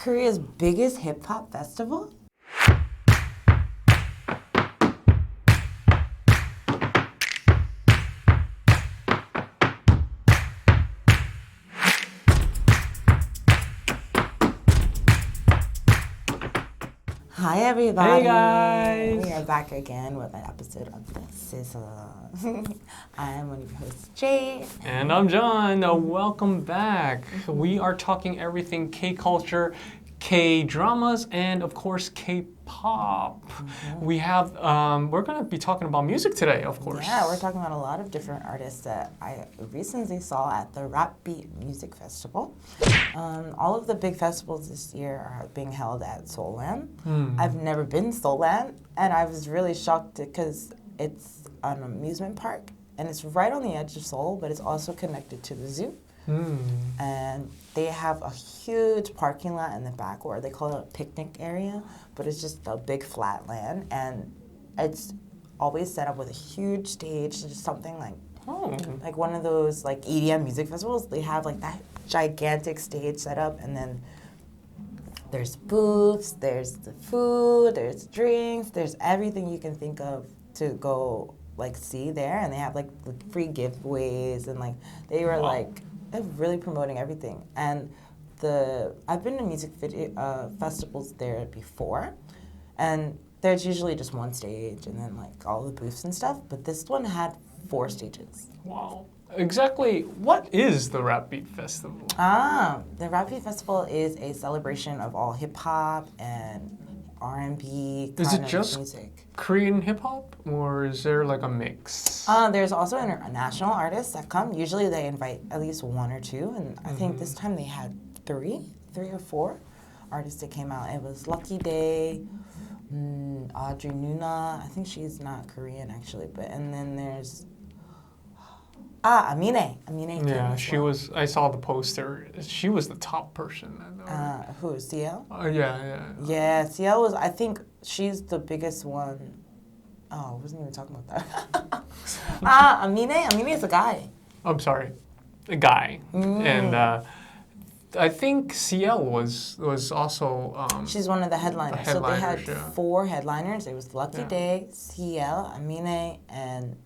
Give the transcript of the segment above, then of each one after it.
Korea's biggest hip-hop festival? Hi everybody! Hey guys! We are back again with an episode of the Sizzle. I am one of your hosts, Jade. And I'm John. Welcome back. We are talking everything K-culture, K-dramas, and of course K-pop. We have, we're going to be talking about music today, of course. Yeah, we're talking about a lot of different artists that I recently saw at the RapBeat Music Festival. All of the big festivals this year are being held at Seoulland. I've never been to Seoulland, and I was really shocked because it's an amusement park, and it's right on the edge of Seoul, but it's also connected to the zoo. And they have a huge parking lot in the back, or they call it a picnic area, but it's just a big flat land, and it's always set up with a huge stage, just something like one of those like EDM music festivals. They have like that gigantic stage set up, and then there's booths, there's the food, there's drinks, there's everything you can think of to go like see there, and they have like the free giveaways, and like they were like they're really promoting everything. And I've been to music festivals there before, and there's usually just one stage and then like all the booths and stuff, but this one had 4 stages. Wow. Exactly what is the RapBeat Festival? The RapBeat Festival is a celebration of all hip-hop and R&B Is kind it of just music. Korean hip-hop, or is there like a mix? There's also international artists that come. Usually they invite at least 1 or 2, and I think this time they had 3 or 4 artists that came out. It was Lucky Day, Audrey Nuna. I think she's not Korean actually, and then there's Amine. Amine. Yeah, she was. I saw the poster. She was the top person. Who? CL? Yeah. Yeah, CL was. I think she's the biggest one. Oh, I wasn't even talking about that. Amine. Amine is a guy. I'm sorry, a guy, and I think CL was also. She's one of the headliners. So they had 4 headliners. It was Lucky Yeah. Day, CL, Amine, and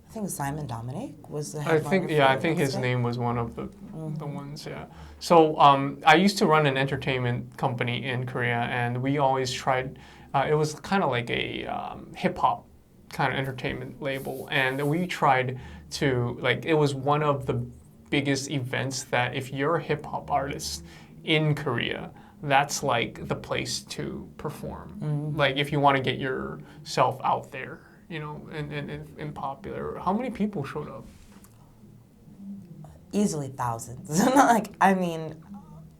I think Simon Dominic was the headliner. I think his name was one of the ones. Yeah. So I used to run an entertainment company in Korea, and we always tried. It was kind of like a hip hop kind of entertainment label, and we tried to it was one of the biggest events that if you're a hip hop artist in Korea, that's like the place to perform. Like if you want to get yourself out there, you know, and popular. How many people showed up? Easily thousands.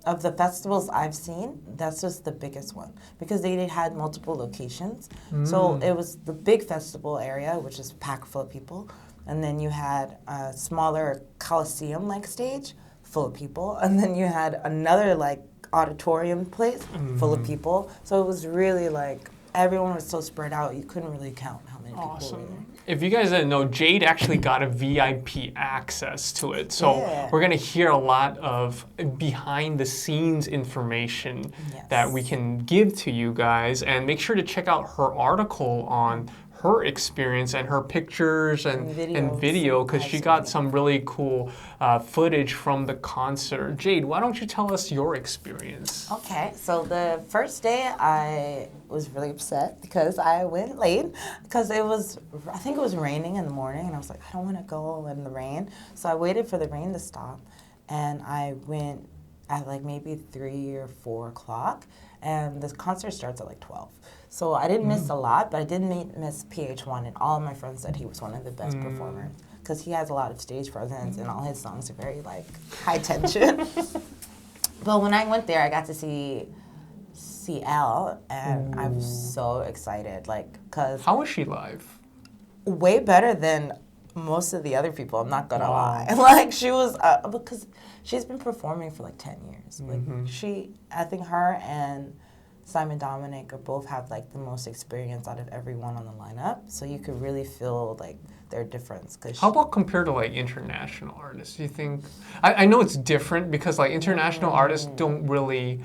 Of the festivals I've seen, that's just the biggest one because they had multiple locations. So it was the big festival area, which is packed full of people, and then you had a smaller Coliseum-like stage full of people, and then you had another like auditorium place full of people. So it was really like everyone was so spread out, you couldn't really count how many people were there. If you guys didn't know, Jade actually got a VIP access to it. So we're going to hear a lot of behind the scenes information that we can give to you guys. And make sure to check out her article on her experience and her pictures and video because she got some really cool footage from the concert. Jade, why don't you tell us your experience? Okay, so the first day I was really upset because I went late because I think it was raining in the morning, and I was like, I don't want to go in the rain. So I waited for the rain to stop, and I went at like maybe 3 or 4 o'clock, and the concert starts at like 12. So I didn't miss a lot, but I did miss PH1, and all of my friends said he was one of the best performers because he has a lot of stage presence, and all his songs are very like high tension. But when I went there, I got to see CL, and I was so excited, cause how was she live? Way better than most of the other people. I'm not gonna lie. She was because she's been performing for like 10 years. I think her and Simon Dominic both have like the most experience out of everyone on the lineup. So you could really feel like their difference. How about compared to like international artists? Do you think? I know it's different because like international artists don't really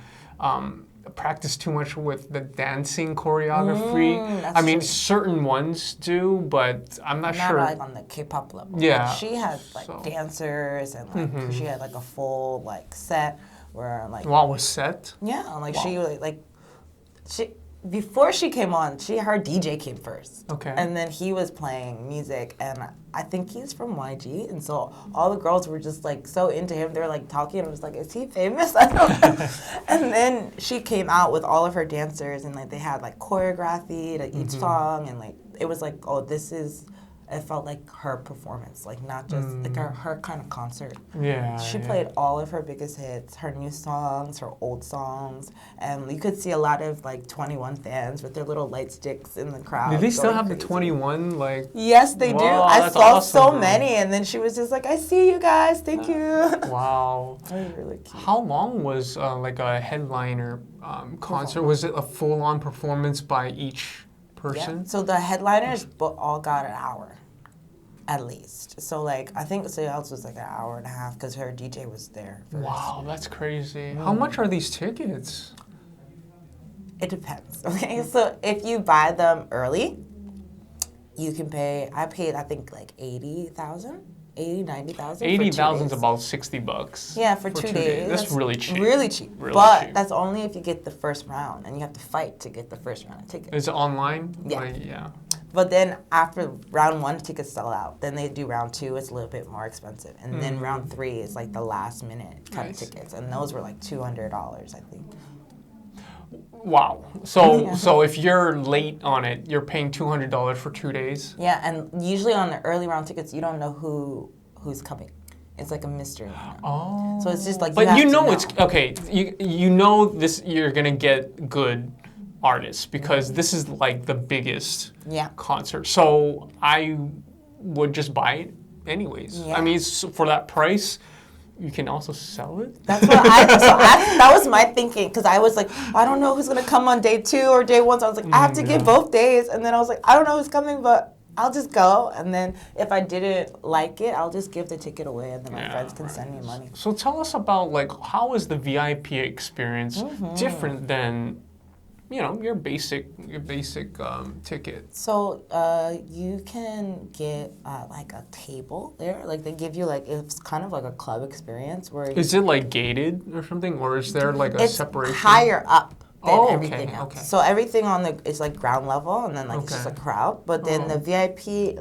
practice too much with the dancing choreography. I mean, certain ones do, but I'm not sure. Not like on the K-pop level. Yeah. Like, she had like dancers and like she had like a full like set where like. Wow, was set? Yeah, like she before she came on, her DJ came first. Okay. And then he was playing music, and I think he's from YG, and so all the girls were just like so into him. They were like talking, and I was like, "Is he famous?" I don't know. And then she came out with all of her dancers, and like they had like choreography to each song, and like it was like, oh, this is. It felt like her performance, like not just like her kind of concert. Yeah. She played all of her biggest hits, her new songs, her old songs, and you could see a lot of like 21 fans with their little light sticks in the crowd. Do they still have crazy. the 21? Like. Yes, they do. I saw so many, and then she was just like, "I see you guys, thank you." Wow. That was really cute. How long was like a headliner concert? Was it a full-on performance by each person? Yeah. So the headliners all got an hour, at least. So like I think Sales was like an hour and a half because her DJ was there first. Wow, that's crazy. How much are these tickets? It depends. Okay, so if you buy them early, you can pay. I paid I think like 80,000. 90,000. 80,000 is about $60. Yeah, for 2 days. That's really cheap. Really cheap. Really but cheap. that's only if you get the first round, and you have to fight to get the first round of tickets. Is it online? Yeah. Yeah. But then after round 1, tickets sell out. Then they do round 2. It's a little bit more expensive, and then round 3 is like the last minute kind of tickets, and those were like $200, I think. Wow. So if you're late on it, you're paying $200 for 2 days? Yeah, and usually on the early round tickets, you don't know who's coming. It's like a mystery. Oh. So it's just like but you know it's okay. You know this. You're gonna get good artists because this is like the biggest concert. So I would just buy it anyways. Yeah. I mean, for that price. You can also sell it? That's what that was my thinking, because I was like, I don't know who's going to come on day 2 or day 1, so I was like, I have to get both days, and then I was like, I don't know who's coming, but I'll just go, and then if I didn't like it, I'll just give the ticket away, and then my friends can send me money. So tell us about, like, how is the VIP experience different than, you know, your basic ticket? So you can get like a table there. Like they give you like, it's kind of like a club experience where. Is it like gated or something, or is there like a separation? It's higher up than everything else. Okay. So everything is like ground level, and then like it's just a crowd. But then the VIP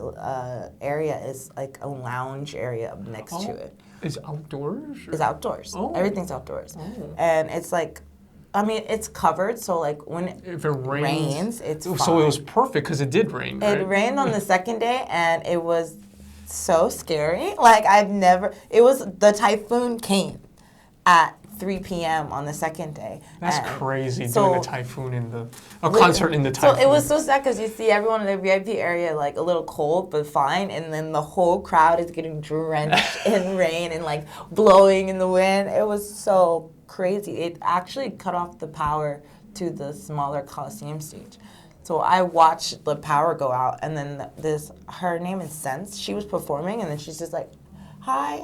area is like a lounge area next to it. Is outdoors? It's outdoors. Oh. Everything's outdoors, and it's like. I mean, it's covered, so like when if it rains it's fine. So it was perfect because it did rain, right? It rained on the second day, and it was so scary. Like the typhoon came at 3 p.m. on the second day. That's crazy, doing a typhoon a concert in the typhoon. So it was so sad because you see everyone in the VIP area like a little cold but fine, and then the whole crowd is getting drenched in rain and like blowing in the wind. It was so crazy. It actually cut off the power to the smaller Coliseum stage. So I watched the power go out, and then her name is Sense. She was performing, and then she's just like, hi,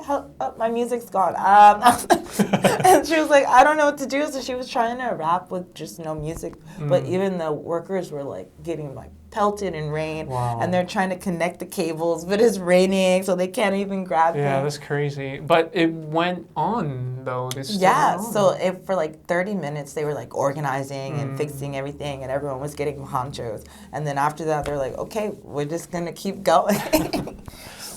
my music's gone. And she was like, I don't know what to do. So she was trying to rap with just no music. But even the workers were like getting like pelted in rain. Wow. And they're trying to connect the cables, but it's raining, so they can't even grab them. Yeah, that's crazy. But it went on though. So for like 30 minutes they were like organizing and fixing everything, and everyone was getting honchos. And then after that they're like, okay, we're just gonna keep going.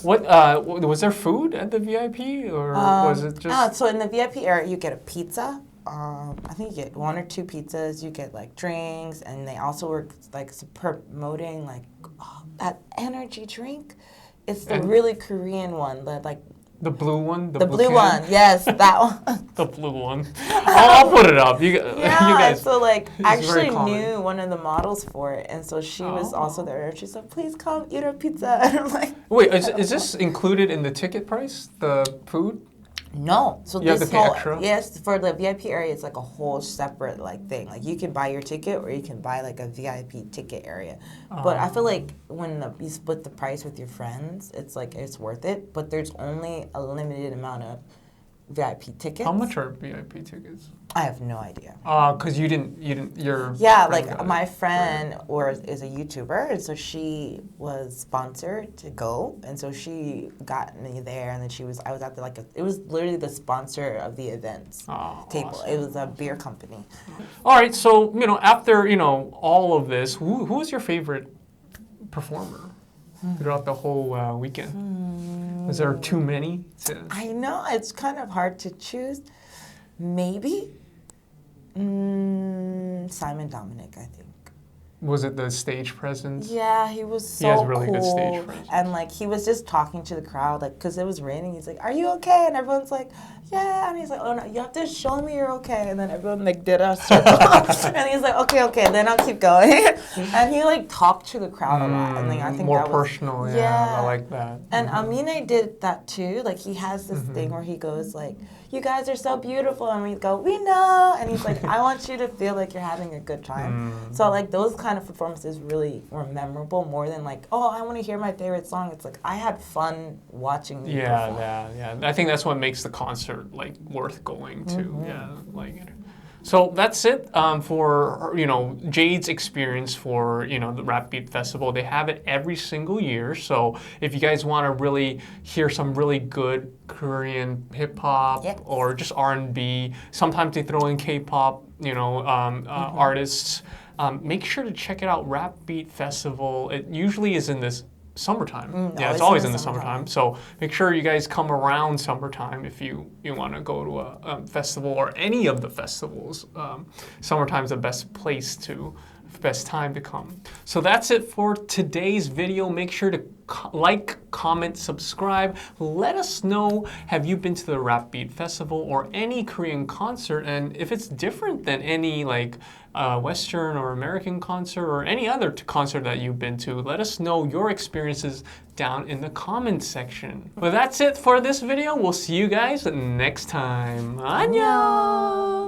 What was there food at the VIP, or was it just? So in the VIP area, you get a pizza. I think you get 1 or 2 pizzas. You get like drinks, and they also were like promoting like that energy drink. It's the really Korean one, the blue one. The blue one, yes, that one. The blue one. I'll put it up. You guys. So like I actually knew one of the models for it, and so she was also there. And she said, "Please come eat our pizza." And I'm like, wait, is this included in the ticket price? The food? No, so You have this to pay whole extra? yes for the VIP area, it's like a whole separate like thing. Like you can buy your ticket, or you can buy like a VIP ticket area. But I feel like when you split the price with your friends, it's like it's worth it. But there's only a limited amount of VIP tickets. How much are VIP tickets? I have no idea. Because you didn't, your Yeah, friend like got my it. friend is a YouTuber, and so she was sponsored to go, and so she got me there, and then I was at the it was literally the sponsor of the events table. Awesome. It was a beer company. All right, so after all of this, who was your favorite performer throughout the whole weekend? Was there too many? I know it's kind of hard to choose. Maybe Simon Dominic, I think. Was it the stage presence? Yeah, he was so He has really cool. good stage presence. And like he was just talking to the crowd, like because it was raining. He's like, "Are you okay?" And everyone's like, "Yeah." And he's like, "Oh no, you have to show me you're okay." And then everyone like did a circle, and he's like, "Okay, then I'll keep going." And he like talked to the crowd a lot, and I think more that was personal. Yeah, I like that. And Amine did that too. Like he has this thing where he goes like, "You guys are so beautiful," and we go, "We know." And he's like, "I want you to feel like you're having a good time." So like those kind of performances really were memorable more than like, "Oh, I want to hear my favorite song." It's like I had fun watching you perform. Yeah. I think that's what makes the concert like worth going to. Yeah, like. So that's it for Jade's experience for the RapBeat Festival. They have it every single year. So if you guys want to really hear some really good Korean hip hop or just R&B, sometimes they throw in K-pop, artists. Make sure to check it out. RapBeat Festival. It usually is in this summertime. Yeah, it's always in the summertime. So make sure you guys come around summertime if you want to go to a festival or any of the festivals. Summertime's the best time to come. So that's it for today's video. Make sure to like, comment, subscribe. Let us know, have you been to the RapBeat Festival or any Korean concert? And if it's different than any Western or American concert or any other concert that you've been to, let us know your experiences down in the comments section. Well, that's it for this video. We'll see you guys next time. Annyeong!